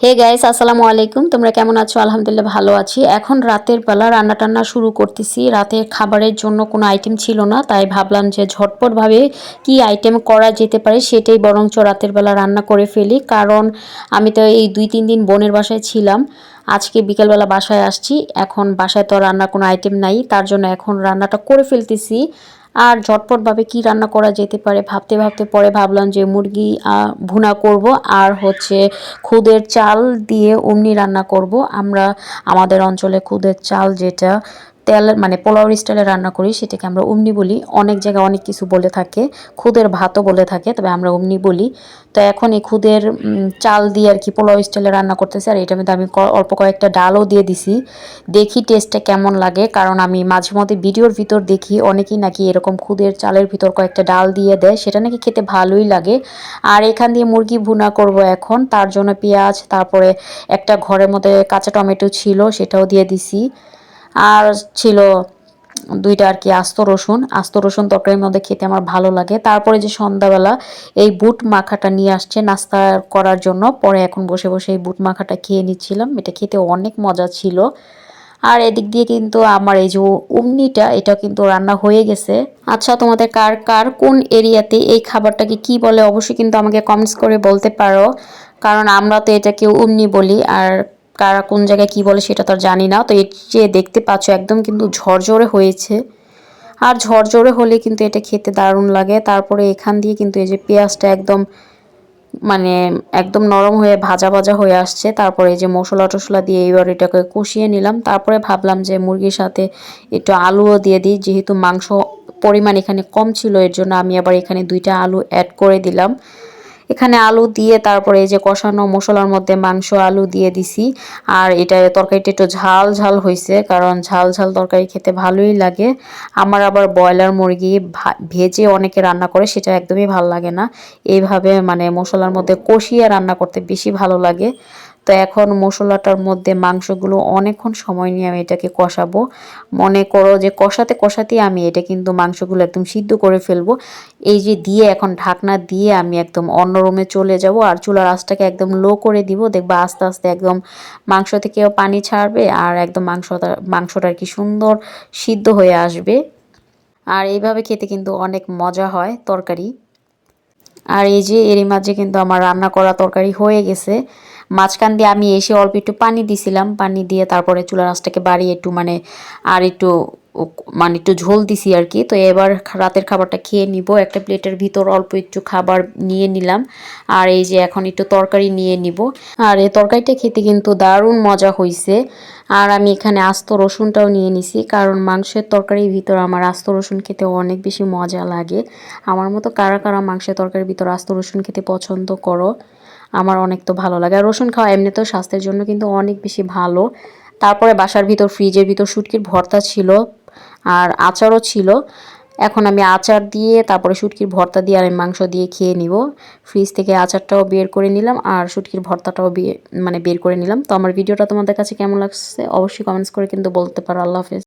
Hey guys, আসসালামু আলাইকুম। তোমরা কেমন আছো? আলহামদুলিল্লাহ ভালো আছি। এখন রাতের বেলা রান্না টান্না শুরু করতেছি। রাতের খাবারের জন্য কোনো আইটেম ছিল না, তাই ভাবলাম যে ঝটপটভাবে কি আইটেম করা যেতে পারে সেটাই বরঞ্চ রাতের বেলা রান্না করে ফেলি। কারণ আমি তো এই 2-3 দিন বোনের বাসায় ছিলাম। আজকে বিকেলবেলা বাসায় আসছি। এখন বাসায় তো রান্নার কোনো আইটেম নাই, তার জন্য এখন রান্নাটা করে ফেলতেছি। আর ঝটপটভাবে কি রান্না করা যেতে পারে ভাবতে ভাবতে পরে ভাবলাম যে মুরগি ভুনা করব, আর হচ্ছে খুদের চাল দিয়ে অমনি রান্না করব। আমরা আমাদের অঞ্চলে খুদের চাল যেটা তেল মানে পোলাও স্টাইলে রান্না করি সেটাকে আমরা অমনি বলি। অনেক জায়গায় অনেক কিছু বলে থাকে, খুদের ভাতও বলে থাকে, তবে আমরা অমনি বলি। তো এখন এই খুদের চাল দিয়ে আর কি পোলাও স্টাইলে রান্না করতেছি। আর এটার মধ্যে আমি অল্প কয়েকটা ডালও দিয়ে দিছি, দেখি টেস্টটা কেমন লাগে। কারণ আমি মাঝে মধ্যে ভিডিওর ভিতর দেখি অনেকেই নাকি এরকম খুদের চালের ভিতর কয়েকটা ডাল দিয়ে দেয়, সেটা নাকি খেতে ভালোই লাগে। আর এখান দিয়ে মুরগি ভুনা করব এখন, তার জন্য পেঁয়াজ, তারপরে একটা ঘরের মধ্যে কাঁচা টমেটো ছিল সেটাও দিয়ে দিছি। আর ছিল দুইটা আর কি আস্ত রসুন তরকারির মধ্যে খেতে আমার ভালো লাগে। তারপরে যে সন্ধ্যাবেলা এই বুট মাখাটা নিয়ে আসছে নাস্তা করার জন্য, পরে এখন বসে বসে এই বুট মাখাটা খেয়ে নিচ্ছিলাম। এটা খেতে অনেক মজা ছিল। আর এদিক দিয়ে কিন্তু আমার এই যে উমনিটা এটা কিন্তু রান্না হয়ে গেছে। আচ্ছা, তোমাদের কার কার কোন এরিয়াতে এই খাবারটাকে কি বলে অবশ্যই কিন্তু আমাকে কমেন্টস করে বলতে পারো। কারণ আমরা তো এটাকে উমনি বলি, আর কারা কোন জায়গায় কি বলে সেটা তো আর জানি না। তো এই যে দেখতে পাচ্ছ একদম কিন্তু ঝরঝরে হয়েছে, আর ঝরঝরে হলে কিন্তু এটা খেতে দারুণ লাগে। তারপরে এখান দিয়ে কিন্তু এই যে পেঁয়াজটা একদম মানে একদম নরম হয়ে ভাজা ভাজা হয়ে আসছে। তারপরে এই যে মশলা টশলা দিয়ে এবার এটাকে কষিয়ে নিলাম। তারপরে ভাবলাম যে মুরগির সাথে একটু আলুও দিয়ে দিই, যেহেতু মাংস পরিমাণ এখানে কম ছিল এর জন্য আমি আবার এখানে 2টা আলু অ্যাড করে দিলাম। এখানে আলু দিয়ে তারপরে এই যে কষানো মশলার মধ্যে মাংস আলু দিয়ে দিছি। আর এটা তরকারিটা একটু ঝাল ঝাল হয়েছে, কারণ ঝাল ঝাল তরকারি খেতে ভালোই লাগে। আমার আবার ব্রয়লার মুরগি ভেজে অনেকে রান্না করে, সেটা একদমই ভালো লাগে না। এইভাবে মানে মশলার মধ্যে কষিয়ে রান্না করতে বেশি ভালো লাগে। তো এখন মশলাটার মধ্যে মাংসগুলো অনেকক্ষণ সময় নিয়ে আমি এটাকে কষাবো। মনে করো যে কষাতে কষাতেই আমি এটা কিন্তু মাংসগুলো একদম সিদ্ধ করে ফেলবো। এই যে দিয়ে এখন ঢাকনা দিয়ে আমি একদম অন্য রুমে চলে যাব, আর চুলার আঁচটাকে একদম লো করে দিব। দেখবা আস্তে আস্তে একদম মাংস থেকেও পানি ছাড়বে, আর একদম মাংসটা আর কি সুন্দর সিদ্ধ হয়ে আসবে। আর এইভাবে খেতে কিন্তু অনেক মজা হয় তরকারি। আর এই যে এরই মাঝে কিন্তু আমার রান্না করা তরকারি হয়ে গেছে। মাঝখান দিয়ে আমি এসে অল্প একটু পানি দিছিলাম, পানি দিয়ে তারপরে চুলার আঁচটাকে বাড়িয়ে একটু আর একটু একটু ঝোল দিছি আর কি। তো এবার রাতের খাবারটা খেয়ে নিব। একটা প্লেটের ভিতর অল্প একটু খাবার নিয়ে নিলাম, আর এই যে এখন একটু তরকারি নিয়ে নিব। আর এই তরকারিটা খেতে কিন্তু দারুণ মজা হয়েছে। আর আমি এখানে আস্ত রসুনটাও নিয়ে নিছি, কারণ মাংসের তরকারির ভিতর আমার আস্ত রসুন খেতে অনেক বেশি মজা লাগে। আমার মতো কারা কারা মাংসের তরকারির ভিতর আস্ত রসুন খেতে পছন্দ করো? আমার অনেক তো ভালো লাগে। আর রসুন খাওয়া এমনিতেও স্বাস্থ্যের জন্য কিন্তু অনেক বেশি ভালো। তারপরে বাসার ভিতর ফ্রিজের ভিতর শুটকির ভর্তা ছিল, আর আচারও ছিল। এখন আমি আচার দিয়ে তারপরে শুটকির ভর্তা দিয়ে আর মাংস দিয়ে খেয়ে নিব। ফ্রিজ থেকে আচারটাও বের করে নিলাম, আর শুটকির ভর্তাটাও বের করে নিলাম। তো আমার ভিডিওটা তোমাদের কাছে কেমন লাগছে অবশ্যই কমেন্টস করে কিন্তু বলতে পারো। আল্লাহ হাফেজ।